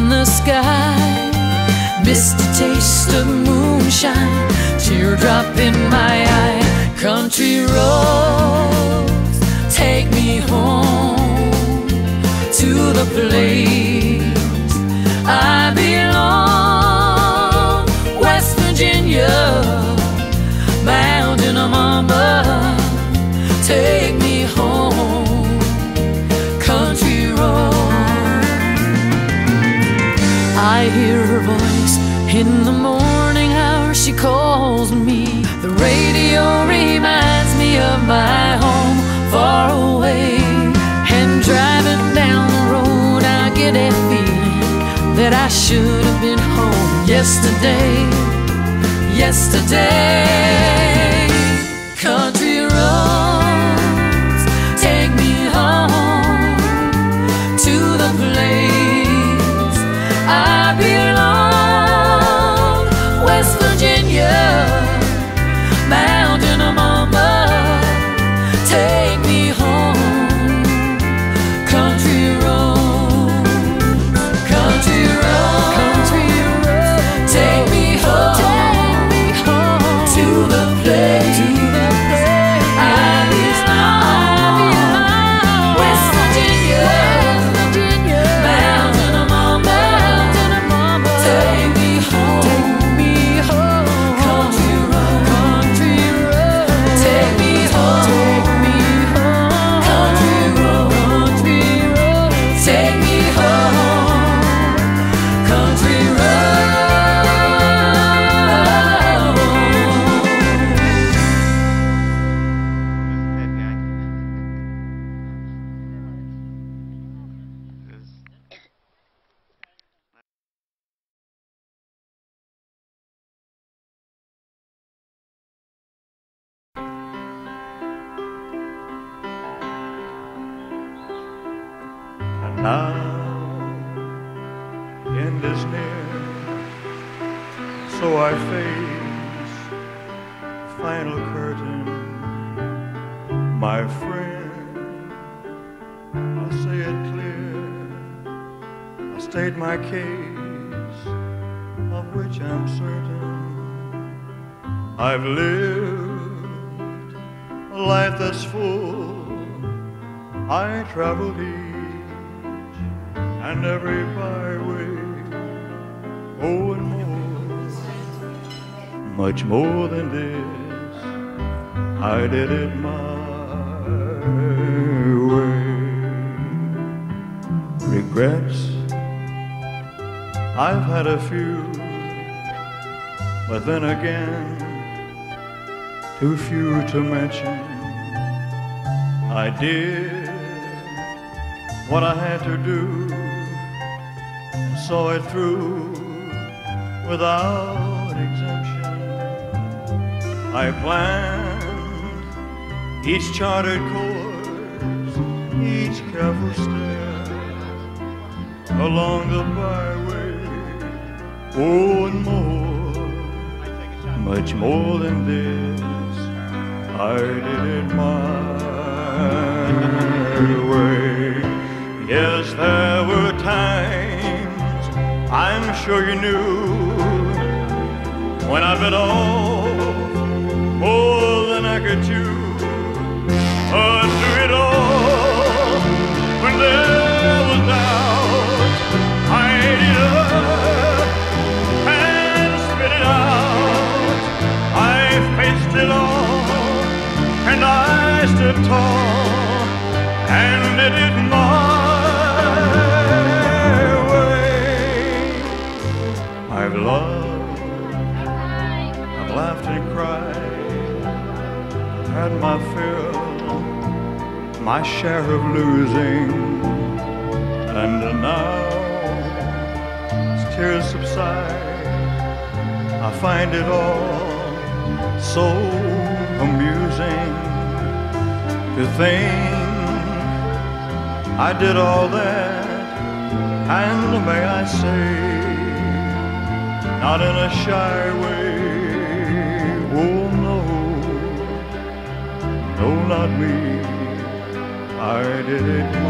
from the sky. Misty taste of moonshine, teardrop in my eye. Country roads, take me home to the place I belong. West Virginia, mountain of mama, take me home. Country road. I hear her voice in the morning hour, she calls me. The radio reminds me of my home far away. And driving down the road, I get a feeling that I should have been home yesterday. Yesterday. Country roads, take me home to the place I belong. West Virginia, mountain of mama, take me home. Country road, country road, country road, take me home, to the place I belong. West Virginia, mountain of mama, take me home. Country road, take me home. Country road, take me home. Country road. And now, end is near, so I face final curtain. My friend, I'll say it clear, I'll state my case, of which I'm certain. I've lived a life that's full, I traveled each and every byway, oh, and more, much more than this, I did it my way. Regrets, I've had a few, but then again, too few to mention. I did what I had to do, and saw it through without exemption. I planned each charted course, each careful step along the byway, oh, and more, much more than this, I did it my way. Yes, there were times, I'm sure you knew, when I bit off more than I could chew. But through it all, when there was doubt, I ate it up and spit it out. I faced it all, and I stood tall, and did it my way. I've loved, I've laughed and cried, I've had my fill, my share of losing, and now as tears subside, I find it all so amusing to think I did all that, and may I say, not in a shy way. Oh no, no, not me, I did it my